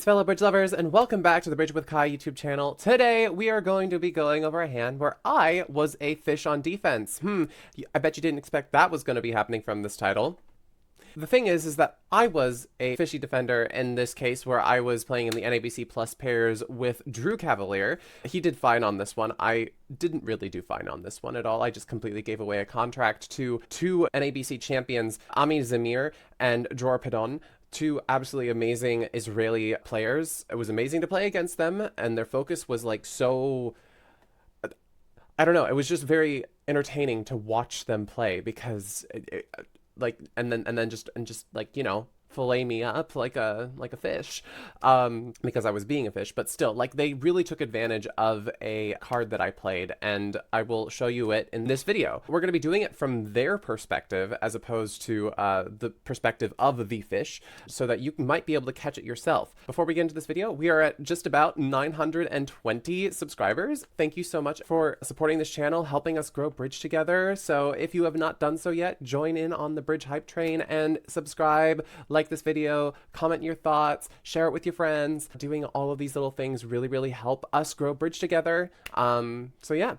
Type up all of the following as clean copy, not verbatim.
Greetings, fellow bridge lovers, and welcome back to the Bridge with Kai YouTube channel. Today, we are going to be going over a hand where I was a fish on defense. I bet you didn't expect that was going to be happening from this title. The thing is that I was a fishy defender in this case where I was playing in the NABC Plus pairs with Drew Cavalier. He did fine on this one. I didn't really do fine on this one at all. I just completely gave away a contract to two NABC champions, Ami Zamir and Dror Pedon. Two absolutely amazing Israeli players. It was amazing to play against them, and their focus was like so, I don't know, it was just very entertaining to watch them play because like and then just like, you know, fillet me up like a fish, because I was being a fish, but still, like, they really took advantage of a card that I played, and I will show you it in this video. We're going to be doing it from their perspective as opposed to the perspective of the fish, so that you might be able to catch it yourself. Before we get into this video, we are at just about 920 subscribers. Thank you so much for supporting this channel, helping us grow Bridge together. So if you have not done so yet, join in on the Bridge hype train and subscribe, like this video, comment your thoughts, share it with your friends. Doing all of these little things really help us grow Bridge together. So yeah.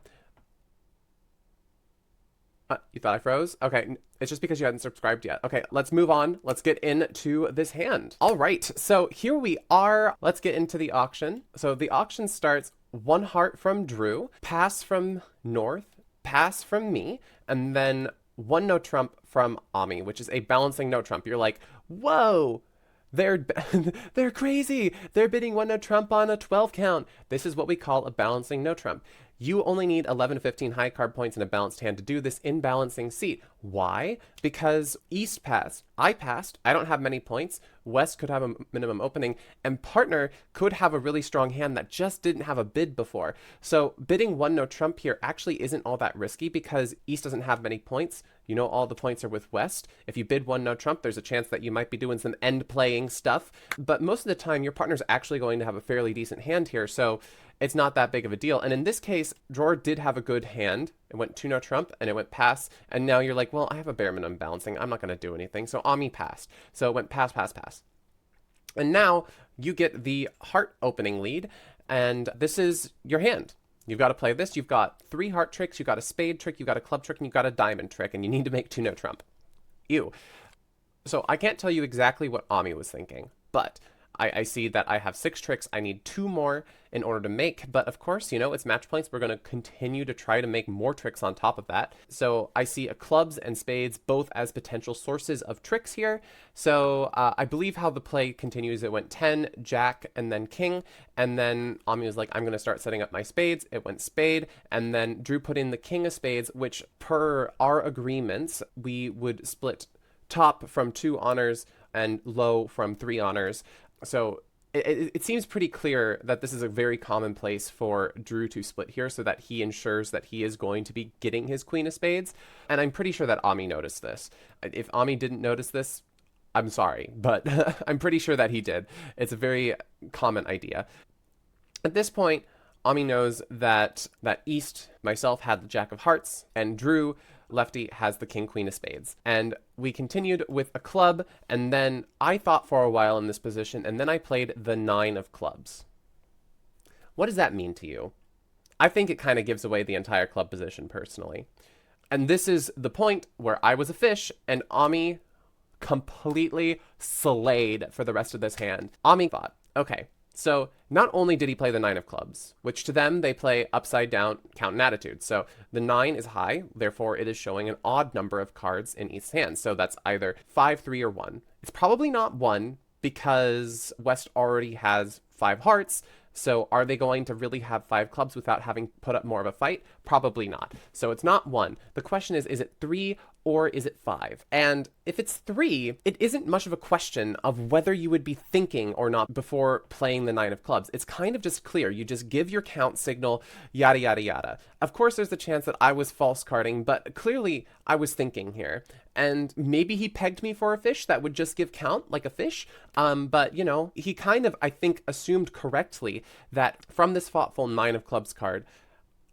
You thought I froze? Okay, it's just because you hadn't subscribed yet. Okay, let's move on. Let's get into this hand. All right, so here we are. Let's get into the auction. So the auction starts one heart from Drew, pass from North, pass from me, and then one no trump from Ami, which is a balancing no trump. You're like, whoa, they're crazy. They're bidding one no trump on a 12 count. This is what we call a balancing no trump. You only need 11 to 15 high card points in a balanced hand to do this in balancing seat. Why? Because East passed. I passed. I don't have many points. West could have a minimum opening, and partner could have a really strong hand that just didn't have a bid before. So bidding one no trump here actually isn't all that risky because East doesn't have many points. You know, all the points are with West. If you bid one no trump, there's a chance that you might be doing some end playing stuff. But most of the time, your partner's actually going to have a fairly decent hand here. So it's not that big of a deal. And in this case, Dror did have a good hand. It went two no trump and it went pass. And now you're like, well, I have a bare minimum balancing. I'm not going to do anything. So Ami passed. So it went pass, pass, pass. And now you get the heart opening lead. And this is your hand. You've got to play this. You've got 3 heart tricks. You've got a spade trick. You've got a club trick. And you've got a diamond trick. And you need to make two no trump. Ew. So I can't tell you exactly what Ami was thinking. But I see that I have 6 tricks. I need 2 more in order to make, but of course, you know, it's match points. We're going to continue to try to make more tricks on top of that. So I see clubs and spades both as potential sources of tricks here. So I believe how the play continues, it went 10, jack, and then king. And then Ami was like, I'm going to start setting up my spades. It went spade. And then Drew put in the king of spades, which per our agreements, we would split top from 2 honors and low from 3 honors. So it seems pretty clear that this is a very common place for Drew to split here so that he ensures that he is going to be getting his queen of spades. And I'm pretty sure that Ami noticed this. If Ami didn't notice this, I'm sorry, but I'm pretty sure that he did. It's a very common idea. At this point, Ami knows that East, myself, had the jack of hearts, and Drew, lefty, has the king queen of spades. And we continued with a club, and then I thought for a while in this position, and then I played the 9 of clubs. What does that mean to you? I think it kind of gives away the entire club position personally. And this is the point where I was a fish and Ami completely slayed for the rest of this hand. Ami thought, okay, so not only did he play the 9 of clubs, which to them they play upside down count and attitude. So the 9 is high, therefore it is showing an odd number of cards in East's hand. So that's either 5, 3, or 1. It's probably not 1 because West already has 5 hearts. So are they going to really have 5 clubs without having put up more of a fight? Probably not. So it's not 1. The question is it 3 or is it 5? And if it's 3, it isn't much of a question of whether you would be thinking or not before playing the 9 of clubs. It's kind of just clear. You just give your count signal, yada, yada, yada. Of course, there's the chance that I was false carding, but clearly I was thinking here. And maybe he pegged me for a fish that would just give count like a fish. But, you know, he kind of, I think, assumed correctly that from this thoughtful 9 of clubs card,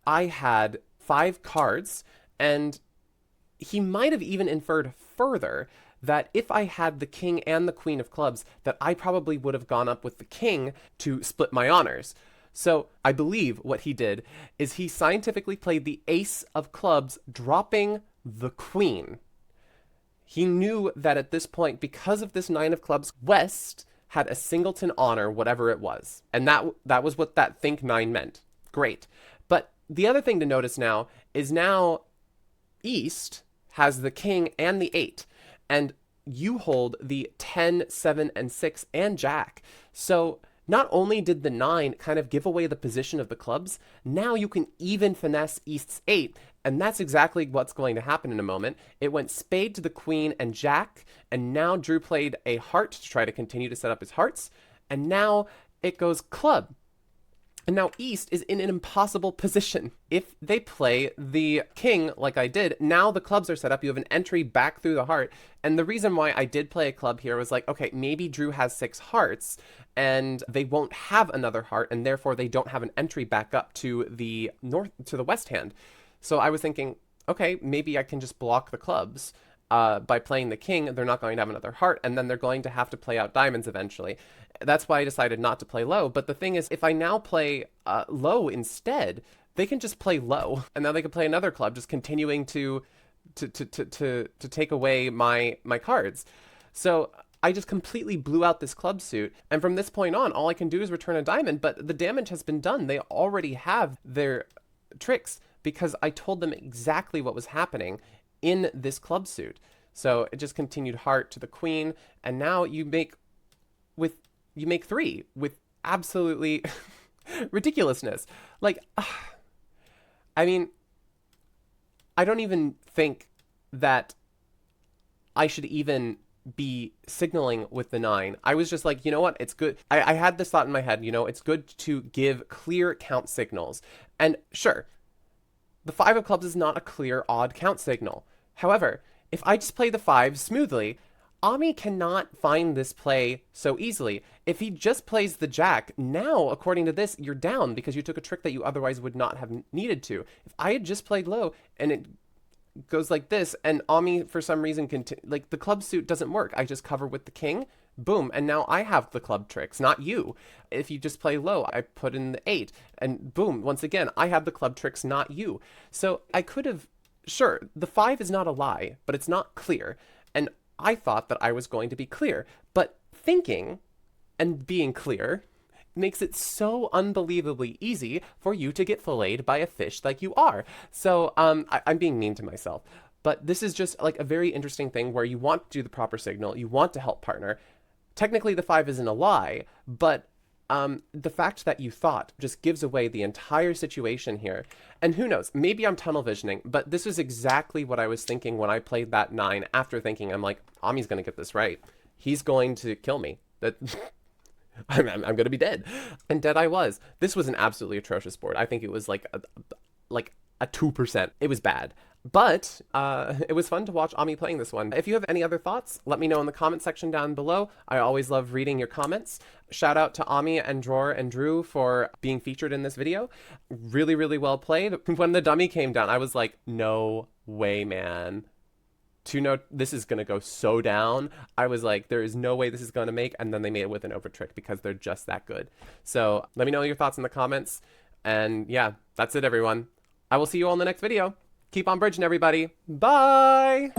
I had 5 cards, and he might have even inferred further that if I had the king and the queen of clubs, that I probably would have gone up with the king to split my honors. So I believe what he did is he scientifically played the ace of clubs, dropping the queen. He knew that at this point, because of this nine of clubs, West had a singleton honor, whatever it was. And that was what that think nine meant. Great. But the other thing to notice now is now East has the king and the 8. And you hold the 10, 7, and 6 and Jack. So not only did the 9 kind of give away the position of the clubs, now you can even finesse East's 8. And that's exactly what's going to happen in a moment. It went spade to the queen and Jack, and now Drew played a heart to try to continue to set up his hearts. And now it goes club. And now East is in an impossible position. If they play the king like I did, now the clubs are set up. You have an entry back through the heart. And the reason why I did play a club here was like, okay, maybe Drew has 6 hearts and they won't have another heart, and therefore they don't have an entry back up to the west hand. So I was thinking, okay, maybe I can just block the clubs. By playing the king, they're not going to have another heart, and then they're going to have to play out diamonds eventually. That's why I decided not to play low. But the thing is, if I now play low instead, they can just play low, and now they can play another club, just continuing to take away my cards. So I just completely blew out this club suit, and from this point on, all I can do is return a diamond. But the damage has been done. They already have their tricks because I told them exactly what was happening in this club suit. So it just continued heart to the queen, and now you make 3 with absolutely ridiculousness. Like, I mean, I don't even think that I should even be signaling with the 9. I was just like, you know what, it's good. I had this thought in my head, you know, it's good to give clear count signals. And sure, the 5 of clubs is not a clear odd count signal. However, if I just play the 5 smoothly, Ami cannot find this play so easily. If he just plays the Jack, now, according to this, you're down because you took a trick that you otherwise would not have needed to. If I had just played low and it goes like this, and Ami, for some reason, like the club suit doesn't work. I just cover with the king, boom, and now I have the club tricks, not you. If you just play low, I put in the 8, and boom, once again, I have the club tricks, not you. So I could have... Sure, the 5 is not a lie, but it's not clear. And I thought that I was going to be clear. But thinking and being clear makes it so unbelievably easy for you to get filleted by a fish like you are. So I'm being mean to myself. But this is just like a very interesting thing where you want to do the proper signal. You want to help partner. Technically, the 5 isn't a lie, but the fact that you thought just gives away the entire situation here. And who knows, maybe I'm tunnel visioning, but this is exactly what I was thinking when I played that 9 after thinking, I'm like, Ami's going to get this right. He's going to kill me. That I'm going to be dead. And dead I was. This was an absolutely atrocious board. I think it was like a 2%. It was bad. But it was fun to watch Ami playing this one. If you have any other thoughts, let me know in the comment section down below. I always love reading your comments. Shout out to Ami and Dror and Drew for being featured in this video. Really, really well played. When the dummy came down, I was like, no way, man. This is going to go so down. I was like, there is no way this is going to make. And then they made it with an over trick because they're just that good. So let me know your thoughts in the comments. And yeah, that's it, everyone. I will see you all in the next video. Keep on bridging, everybody. Bye!